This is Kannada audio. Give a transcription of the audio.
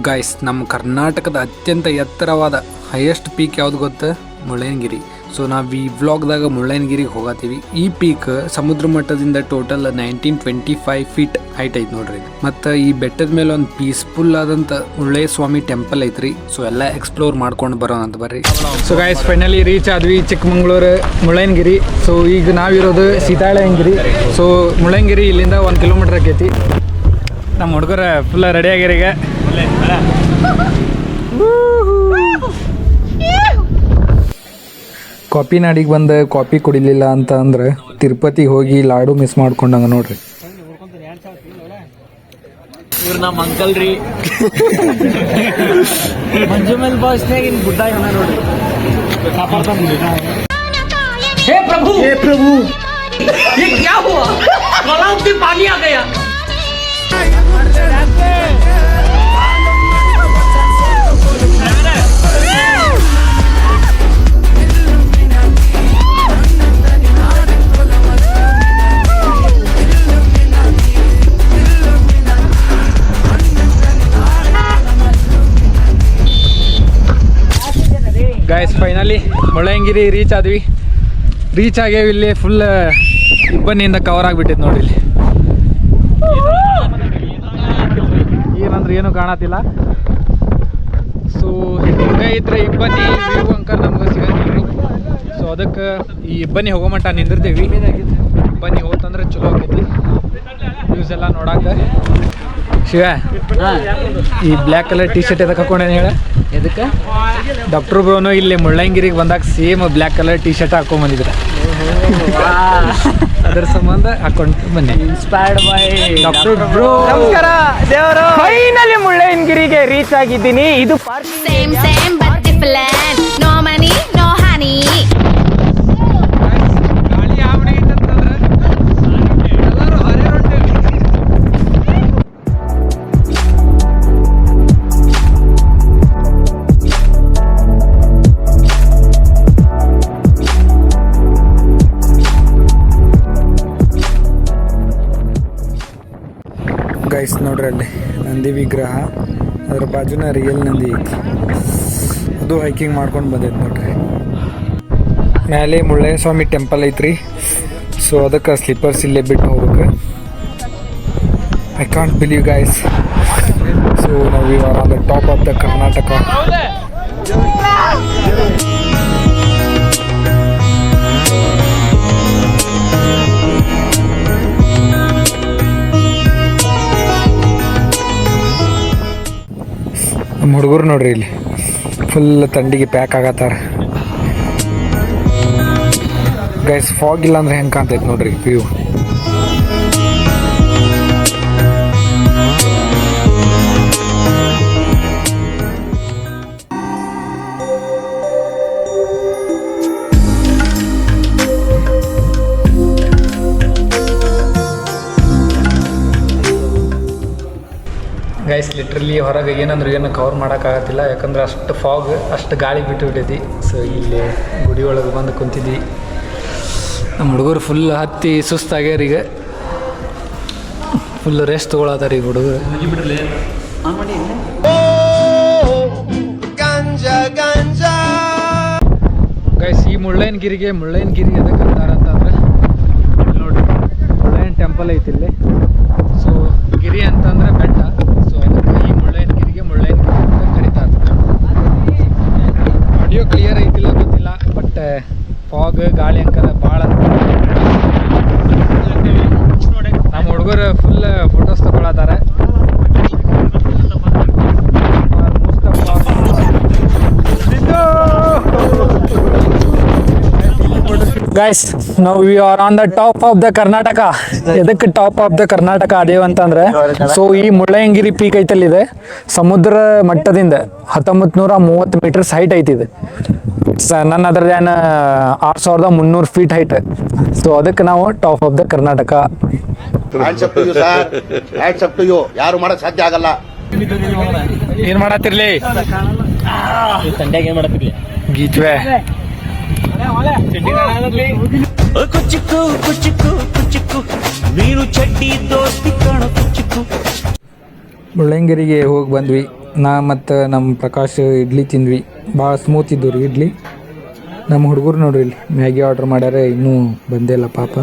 ಗೈಸ್, ನಮ್ಮ ಕರ್ನಾಟಕದ ಅತ್ಯಂತ ಎತ್ತರವಾದ ಹೈಯೆಸ್ಟ್ ಪೀಕ್ ಯಾವ್ದು ಗೊತ್ತಾ? ಮುಳ್ಳಯ್ಯನಗಿರಿ. ಸೊ ನಾವು ಈ ವ್ಲಾಗ್ದಾಗ ಮುಳ್ಳಯ್ಯನಗಿರಿಗೆ ಹೋಗತ್ತೀವಿ. ಈ ಪೀಕ್ ಸಮುದ್ರ ಮಟ್ಟದಿಂದ ಟೋಟಲ್ 1925 ಫೀಟ್ ಹೈಟ್ ಐತಿ ನೋಡ್ರಿ. ಮತ್ತು ಈ ಬೆಟ್ಟದ ಮೇಲೆ ಒಂದು ಪೀಸ್ಫುಲ್ ಆದಂಥ ಮುಳ್ಳಯ್ಯ ಸ್ವಾಮಿ ಟೆಂಪಲ್ ಐತ್ರಿ. ಸೊ ಎಲ್ಲ ಎಕ್ಸ್ಪ್ಲೋರ್ ಮಾಡ್ಕೊಂಡು ಬರೋಣ ಅಂತ ಬರ್ರಿ. ಸೊ ಗೈಸ್, ಫೈನಲಿ ರೀಚ್ ಆದ್ವಿ ಚಿಕ್ಕಮಂಗ್ಳೂರು ಮುಳ್ಳಯ್ಯನಗಿರಿ. ಸೊ ಈಗ ನಾವಿರೋದು ಸೀತಾಳಯ್ಯನಗಿರಿ. ಸೊ ಮುಳ್ಳಯ್ಯನಗಿರಿ ಇಲ್ಲಿಂದ 1 ಕಿಲೋಮೀಟರ್ ಆಕೈತಿ. ನಮ್ಮ ಹುಡುಗರ ಫುಲ್ಲ ರೆಡಿ ಆಗ್ಯಾರ ಈಗ. ಕಾಫಿ ನಾಡಿಗೆ ಬಂದು ಕಾಫಿ ಕುಡಿಲಿಲ್ಲ ಅಂತ ಅಂದ್ರೆ ತಿರುಪತಿಗೆ ಹೋಗಿ ಲಾಡು ಮಿಸ್ ಮಾಡ್ಕೊಂಡಂಗ ನೋಡ್ರಿ. ಇವ್ರು ನಮ್ಮ ಅಂಕಲ್ ರೀ. ಮಂಜುಮಲ್ ಬಾಸ್ನಾಗ ಇನ್ ಗುಡ್ಡ ಏನ ನೋಡ್ರಿ. हे प्रभु ये क्या हुआ? तालाब में पानी आ गया. ಗೈಸ್, ಫೈನಲಿ ಮುಳ್ಳಯ್ಯನಗಿರಿ ರೀಚ್ ಆದ್ವಿ. ರೀಚ್ ಆಗ್ಯಾವ. ಇಲ್ಲಿ ಫುಲ್ ಇಬ್ಬನಿಯಿಂದ ಕವರ್ ಆಗಿಬಿಟ್ಟಿತ್ತು ನೋಡಿ. ಇಲ್ಲಿ ಏನಂದ್ರೆ ಏನು ಕಾಣತಿಲ್ಲ. ಸೊ ಹಿಂಗೆ ಇದ್ರೆ ಇಬ್ಬನಿ ವ್ಯೂ ಅಂಕರ್ ನಮ್ಗೆ ಸಿಗಂಗಿಲ್ಲ. ಸೊ ಅದಕ್ಕೆ ಈ ಇಬ್ಬನಿ ಹೋಗೋ ಮಟ್ಟ ನಿಂದಿರ್ತೀವಿ. ಇಬ್ಬನಿ ಹೋತಂದ್ರೆ ಚಲೋ ಆಕೈತಿ ವ್ಯೂಸ್ ಎಲ್ಲ ನೋಡಾಕ. ಶಿವ, ಈ ಬ್ಲ್ಯಾಕ್ ಕಲರ್ ಟಿ ಶರ್ಟ್ ಎದಕ್ಕೆ ಹಾಕೊಂಡೇನು ಹೇಳ? ಎದಕ್ಕೆ? ಡಾಕ್ಟರ್ ಬ್ರೋನು ಇಲ್ಲಿ ಮುಳ್ಳಯ್ಯನಗಿರಿಗೆ ಬಂದಾಗ same black colour T shirt ಹಾಕೊಂಡ್ಬಂದಿದ್ರೆ ಅದರ ಸಂಬಂಧ ಹಾಕೊಂಡು ಬನ್ನಿ. Inspired by doctor bro. ನಮಸ್ಕಾರ ದೇವರು. ಫೈನಲಿ ಮುಳ್ಳಯ್ಯನಗಿರಿಗೆ ರೀಚ್ ಆಗಿದ್ದೀನಿ. ಇದು Same but different. No money, no honey. ಗಾಳಿ ಆವಣೆ ಇಟ್ಟಂತಂದ್ರೆ ಎಲ್ಲರೂ ಹರೇ ರೊಟ್ಟಿ. ಗೈಸ್ ನೋಡ್ರಿ, ಅಲ್ಲಿ ನಂದಿ ವಿಗ್ರಹ, ಅದ್ರ ಬಾಜುನ ರಿಯಲ್ ನಂದಿ ಐತಿ. ಅದು ಹೈಕಿಂಗ್ ಮಾಡ್ಕೊಂಡು ಬಂದೈತೆ ನೋಡ್ರಿ. ಮೇಲೆ ಮುಳ್ಳಯ್ಯ ಸ್ವಾಮಿ ಟೆಂಪಲ್ ಐತ್ರಿ. ಸೊ ಅದಕ್ಕೆ ಸ್ಲಿಪ್ಪರ್ಸ್ ಇಲ್ಲೇ ಬಿಟ್ಟು ಹೋಗ್ಬೇಕು. I can't believe guys. So ನಾವು ಇವಾಗ on the top of the Karnataka. ನಮ್ಮ ಹುಡುಗರು ನೋಡ್ರಿ ಇಲ್ಲಿ ಫುಲ್ ತಂಡಿಗೆ ಪ್ಯಾಕ್ ಆಗತ್ತಾರ. ಗೈಸ್, ಫಾಗ್ ಇಲ್ಲ ಅಂದ್ರೆ ಹೆಂಗೆ ಕಾಣ್ತೈತೆ ನೋಡ್ರಿ ವ್ಯೂ. ಗೈಸ್, ಲಿಟ್ರಲಿ ಹೊರಗೆ ಏನಂದ್ರೆ ಏನು ಕವರ್ ಮಾಡೋಕ್ಕಾಗತ್ತಿಲ್ಲ. ಯಾಕಂದ್ರೆ ಅಷ್ಟು ಫಾಗ್, ಅಷ್ಟು ಗಾಳಿ ಬಿಟ್ಟು ಬಿಟ್ಟೈತಿ. ಸೊ ಇಲ್ಲಿ ಗುಡಿ ಒಳಗೆ ಬಂದು ಕುಂತಿದ್ವಿ. ನಮ್ಮ ಹುಡುಗರು ಫುಲ್ ಹತ್ತಿ ಸುಸ್ತಾಗ್ಯಾರ. ಈಗ ಫುಲ್ ರೆಸ್ಟ್ ತೊಗೊಳತ್ತಾರ ಈಗ ಹುಡುಗರು. ಗೈಸ್, ಈ ಮುಳ್ಳಯ್ಯನಗಿರಿ ಎದಕ್ಕೆ ಅಂತಾರ ಅಂತಂದ್ರೆ ನೋಡಿ, ಮುಳ್ಳಯ್ಯನ ಟೆಂಪಲ್ ಐತಿ ಇಲ್ಲಿ. ಸೊ ಗಿರಿ ಅಂತಂದ್ರೆ ಬೆಟ್ಟ. ಸೊ ಅದಕ್ಕೆ ಈ ಮುಳ್ಳಯ್ಯನಗಿರಿಗೆ ಮುಳ್ಳಯ್ಯನಗಿರಿ ಅಂತ ಕರೀತಾರೆ. ಆಡಿಯೋ ಕ್ಲಿಯರ್ ಐತಿಲ್ಲ ಗೊತ್ತಿಲ್ಲ, ಬಟ್ ಫಾಗ್ ಗಾಳಿ ಅಂಕದ ಭಾಳ. ನಮ್ಮ ಹುಡುಗರು ಫುಲ್ ಫೋಟೋಸ್ ತಗೊಳತಾರೆ. ಗೈಸ್, ನಾವು we are on the top of the Karnataka. ಎದಕ್ಕೆ ಟಾಪ್ ಆಫ್ ದ ಕರ್ನಾಟಕ ಅದೇವಂತಂದ್ರೆ, ಸೊ ಈ ಮುಳ್ಳಯ್ಯನಗಿರಿ ಪೀಕ್ ಐತಲ್ಲಿದೆ ಸಮುದ್ರ ಮಟ್ಟದಿಂದ 1930 ಮೀಟರ್ಸ್ ಹೈಟ್ ಐತಿದೆ. ನನ್ನ ಅದ್ರದ್ದೇನು 6300 ಫೀಟ್ ಹೈಟ್. ಸೊ ಅದಕ್ಕೆ ನಾವು ಟಾಪ್ ಆಫ್ ದ ಕರ್ನಾಟಕ. ಯಾರು ಮಾಡಕ್ ಸಾಧ್ಯ ಆಗಲ್ಲ. ಏನ್ ಮಾಡತ್ತಿರ್ಲಿ? ತಂಡ್ಯಾಗ ಏನ್ ಮಾಡತ್ತಿರ್ಲಿ? ಗೀಚ್ವೆ ಕುಚಿಕ್ಕು ಕುಚಿಕ್ಕು ಕುಚಿಕ್ಕು ನೀನು ಚಡ್ಡಿ ದೋಸ್ತಿ ಕಾಣು ಕುಚಿಕ್ಕು. ಮುಳ್ಳಯ್ಯನಗಿರಿಗೆ ಹೋಗಿ ಬಂದ್ವಿ. ನಾ ಮತ್ತು ನಮ್ಮ ಪ್ರಕಾಶ್ ಇಡ್ಲಿ ತಿಂದ್ವಿ. ಭಾಳ ಸ್ಮೂತ್ ಇದ್ದವು ರೀ ಇಡ್ಲಿ. ನಮ್ಮ ಹುಡುಗರು ನೋಡ್ರಿ ಇಲ್ಲಿ ಮ್ಯಾಗಿ ಆರ್ಡ್ರ್ ಮಾಡ್ಯಾರ, ಇನ್ನೂ ಬಂದೇ ಇಲ್ಲ ಪಾಪ.